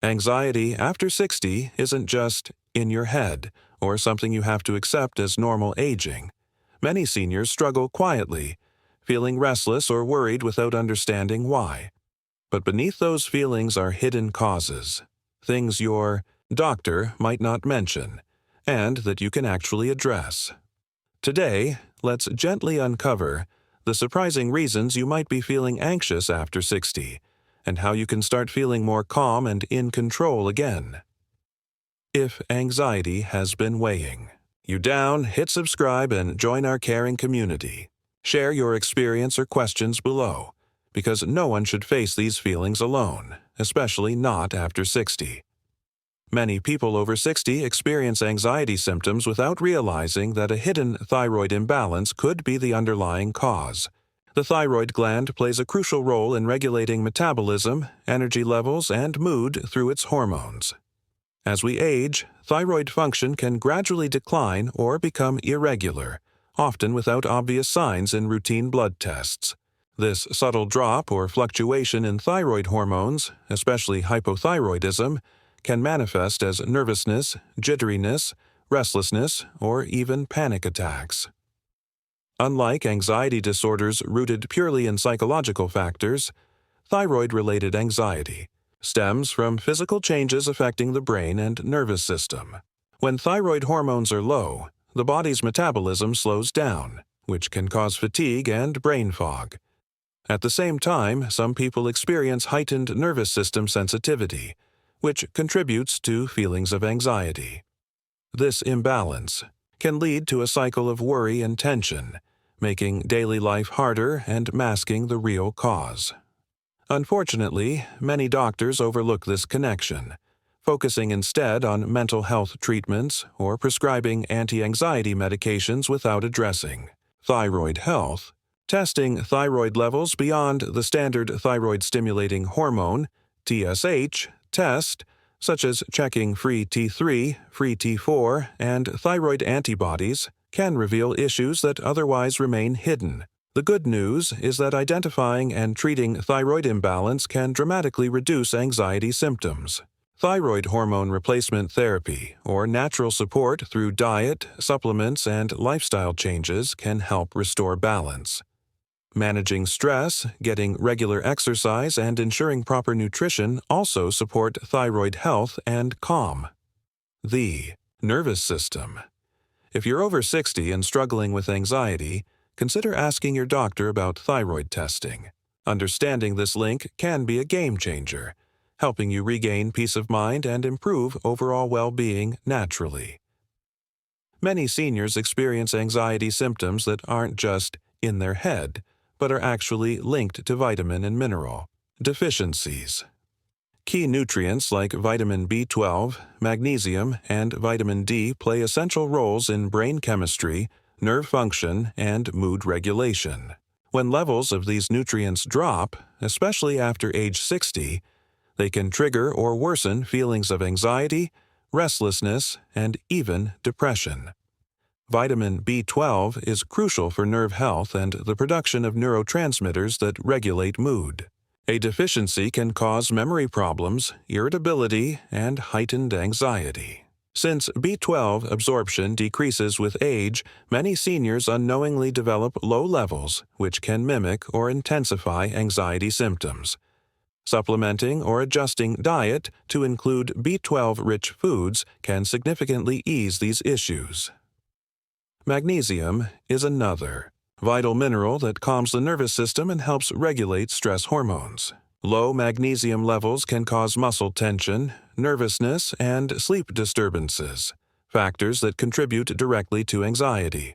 Anxiety after 60 isn't just in your head or something you have to accept as normal aging. Many seniors struggle quietly, feeling restless or worried without understanding why. But beneath those feelings are hidden causes, things your doctor might not mention, and that you can actually address. Today, let's gently uncover the surprising reasons you might be feeling anxious after 60, and how you can start feeling more calm and in control again. If anxiety has been weighing you down, hit subscribe and join our caring community. Share your experience or questions below, because no one should face these feelings alone, especially not after 60. Many people over 60 experience anxiety symptoms without realizing that a hidden thyroid imbalance could be the underlying cause. The thyroid gland plays a crucial role in regulating metabolism, energy levels, and mood through its hormones. As we age, thyroid function can gradually decline or become irregular, often without obvious signs in routine blood tests. This subtle drop or fluctuation in thyroid hormones, especially hypothyroidism, can manifest as nervousness, jitteriness, restlessness, or even panic attacks. Unlike anxiety disorders rooted purely in psychological factors, thyroid-related anxiety stems from physical changes affecting the brain and nervous system. When thyroid hormones are low, the body's metabolism slows down, which can cause fatigue and brain fog. At the same time, some people experience heightened nervous system sensitivity, which contributes to feelings of anxiety. This imbalance can lead to a cycle of worry and tension, making daily life harder and masking the real cause. Unfortunately, many doctors overlook this connection, focusing instead on mental health treatments or prescribing anti-anxiety medications without addressing thyroid health. Testing thyroid levels beyond the standard thyroid-stimulating hormone, TSH, test, such as checking free T3, free T4, and thyroid antibodies, can reveal issues that otherwise remain hidden. The good news is that identifying and treating thyroid imbalance can dramatically reduce anxiety symptoms. Thyroid hormone replacement therapy, or natural support through diet, supplements, and lifestyle changes can help restore balance. Managing stress, getting regular exercise, and ensuring proper nutrition also support thyroid health and calm. The nervous system. If you're over 60 and struggling with anxiety, consider asking your doctor about thyroid testing. Understanding this link can be a game changer, helping you regain peace of mind and improve overall well-being naturally. Many seniors experience anxiety symptoms that aren't just in their head, but are actually linked to vitamin and mineral deficiencies. Key nutrients like vitamin B12, magnesium, and vitamin D play essential roles in brain chemistry, nerve function, and mood regulation. When levels of these nutrients drop, especially after age 60, they can trigger or worsen feelings of anxiety, restlessness, and even depression. Vitamin B12 is crucial for nerve health and the production of neurotransmitters that regulate mood. A deficiency can cause memory problems, irritability, and heightened anxiety. Since B12 absorption decreases with age, many seniors unknowingly develop low levels, which can mimic or intensify anxiety symptoms. Supplementing or adjusting diet to include B12-rich foods can significantly ease these issues. Magnesium is another vital mineral that calms the nervous system and helps regulate stress hormones. Low magnesium levels can cause muscle tension, nervousness, and sleep disturbances, factors that contribute directly to anxiety.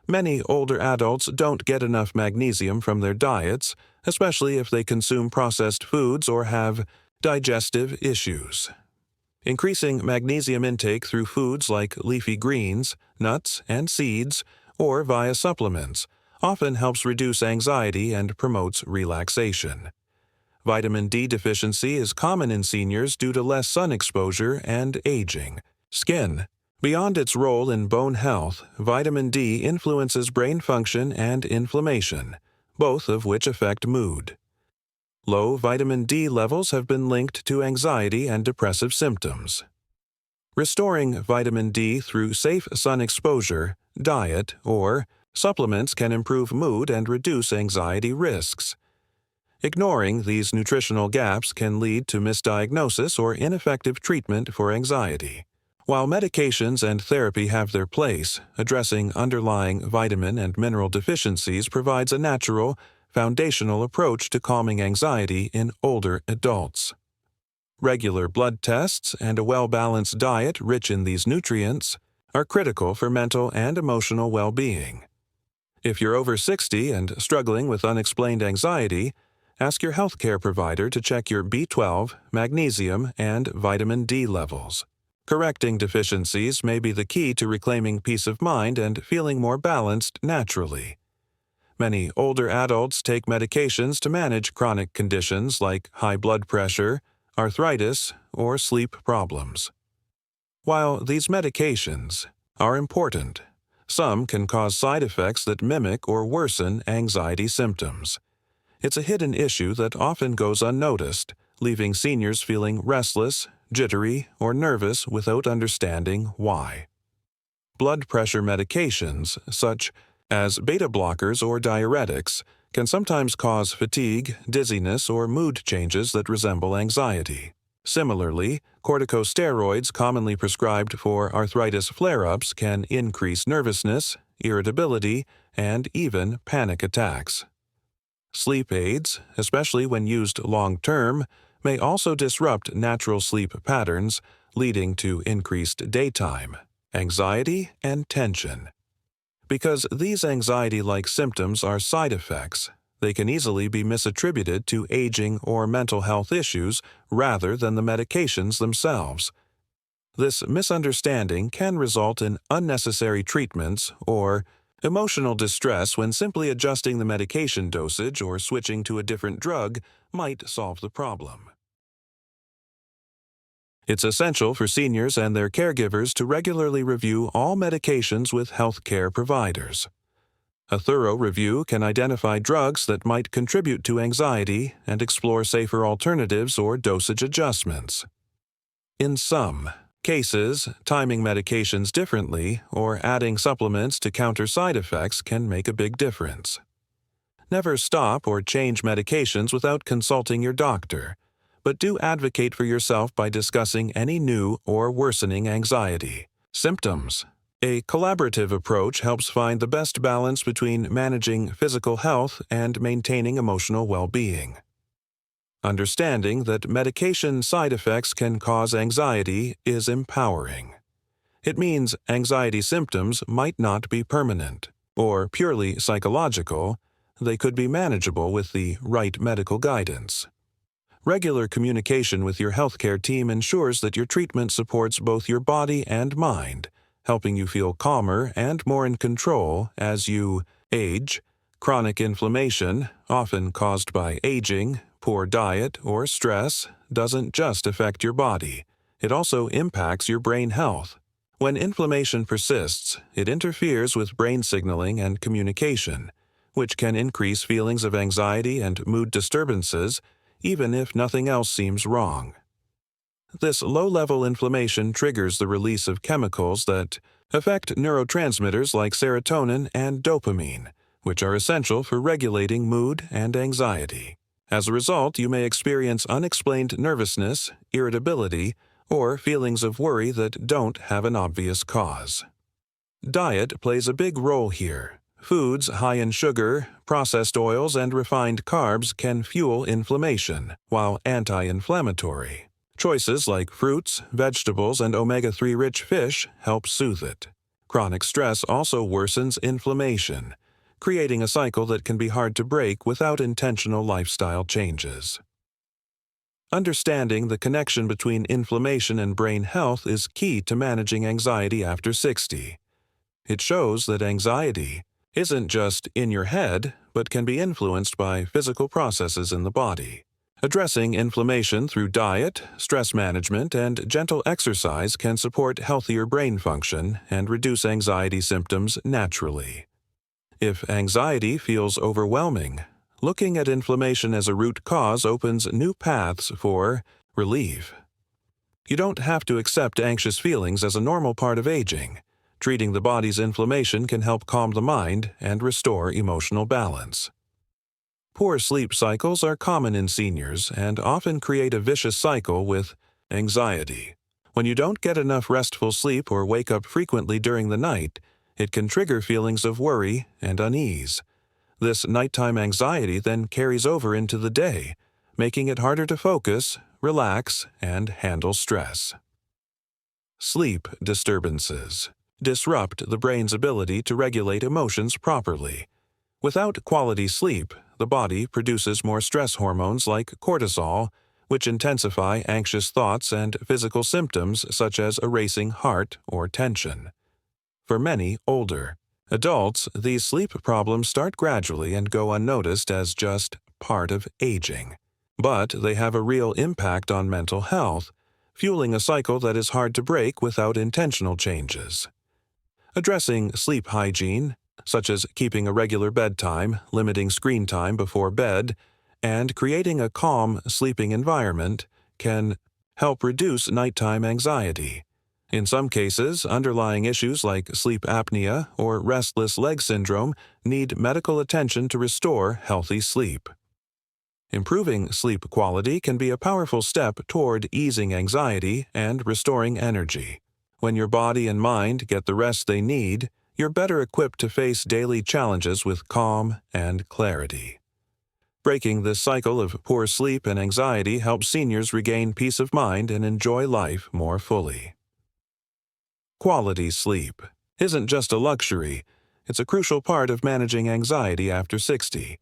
Many older adults don't get enough magnesium from their diets, especially if they consume processed foods or have digestive issues. Increasing magnesium intake through foods like leafy greens, nuts, and seeds, or via supplements, often helps reduce anxiety and promotes relaxation. Vitamin D deficiency is common in seniors due to less sun exposure and aging. Skin. Beyond its role in bone health, vitamin D influences brain function and inflammation, both of which affect mood. Low vitamin D levels have been linked to anxiety and depressive symptoms. Restoring vitamin D through safe sun exposure, diet, or supplements can improve mood and reduce anxiety risks. Ignoring these nutritional gaps can lead to misdiagnosis or ineffective treatment for anxiety. While medications and therapy have their place, addressing underlying vitamin and mineral deficiencies provides a natural, foundational approach to calming anxiety in older adults. Regular blood tests and a well-balanced diet rich in these nutrients are critical for mental and emotional well-being. If you're over 60 and struggling with unexplained anxiety, ask your healthcare provider to check your B12, magnesium, and vitamin D levels. Correcting deficiencies may be the key to reclaiming peace of mind and feeling more balanced naturally. Many older adults take medications to manage chronic conditions like high blood pressure, arthritis, or sleep problems. While these medications are important, some can cause side effects that mimic or worsen anxiety symptoms. It's a hidden issue that often goes unnoticed, leaving seniors feeling restless, jittery, or nervous without understanding why. Blood pressure medications, such as beta blockers or diuretics, can sometimes cause fatigue, dizziness, or mood changes that resemble anxiety. Similarly, corticosteroids commonly prescribed for arthritis flare-ups can increase nervousness, irritability, and even panic attacks. Sleep aids, especially when used long-term, may also disrupt natural sleep patterns, leading to increased daytime, anxiety, and tension. Because these anxiety-like symptoms are side effects, they can easily be misattributed to aging or mental health issues rather than the medications themselves. This misunderstanding can result in unnecessary treatments or emotional distress when simply adjusting the medication dosage or switching to a different drug might solve the problem. It's essential for seniors and their caregivers to regularly review all medications with healthcare providers. A thorough review can identify drugs that might contribute to anxiety and explore safer alternatives or dosage adjustments. In some cases, timing medications differently or adding supplements to counter side effects can make a big difference. Never stop or change medications without consulting your doctor, but do advocate for yourself by discussing any new or worsening anxiety symptoms. A collaborative approach helps find the best balance between managing physical health and maintaining emotional well-being. Understanding that medication side effects can cause anxiety is empowering. It means anxiety symptoms might not be permanent or purely psychological. They could be manageable with the right medical guidance. Regular communication with your healthcare team ensures that your treatment supports both your body and mind, helping you feel calmer and more in control as you age. Chronic inflammation, often caused by aging, poor diet, or stress, doesn't just affect your body. It also impacts your brain health. When inflammation persists, it interferes with brain signaling and communication, which can increase feelings of anxiety and mood disturbances, even if nothing else seems wrong. This low-level inflammation triggers the release of chemicals that affect neurotransmitters like serotonin and dopamine, which are essential for regulating mood and anxiety. As a result, you may experience unexplained nervousness, irritability, or feelings of worry that don't have an obvious cause. Diet plays a big role here. Foods high in sugar, processed oils, and refined carbs can fuel inflammation, while anti-inflammatory choices like fruits, vegetables, and omega-3 rich fish help soothe it. Chronic stress also worsens inflammation, creating a cycle that can be hard to break without intentional lifestyle changes. Understanding the connection between inflammation and brain health is key to managing anxiety after 60. It shows that anxiety isn't just in your head, but can be influenced by physical processes in the body. Addressing inflammation through diet, stress management, and gentle exercise can support healthier brain function and reduce anxiety symptoms naturally. If anxiety feels overwhelming, Looking at inflammation as a root cause opens new paths for relief. You don't have to accept anxious feelings as a normal part of aging. Treating the body's inflammation can help calm the mind and restore emotional balance. Poor sleep cycles are common in seniors and often create a vicious cycle with anxiety. When you don't get enough restful sleep or wake up frequently during the night, it can trigger feelings of worry and unease. This nighttime anxiety then carries over into the day, making it harder to focus, relax, and handle stress. Sleep disturbances disrupt the brain's ability to regulate emotions properly. Without quality sleep, the body produces more stress hormones like cortisol, which intensify anxious thoughts and physical symptoms such as a racing heart or tension. For many older adults, these sleep problems start gradually and go unnoticed as just part of aging. But they have a real impact on mental health, fueling a cycle that is hard to break without intentional changes. Addressing sleep hygiene, such as keeping a regular bedtime, limiting screen time before bed, and creating a calm sleeping environment, can help reduce nighttime anxiety. In some cases, underlying issues like sleep apnea or restless leg syndrome need medical attention to restore healthy sleep. Improving sleep quality can be a powerful step toward easing anxiety and restoring energy. When your body and mind get the rest they need, you're better equipped to face daily challenges with calm and clarity. Breaking this cycle of poor sleep and anxiety helps seniors regain peace of mind and enjoy life more fully. Quality sleep isn't just a luxury, it's a crucial part of managing anxiety after 60.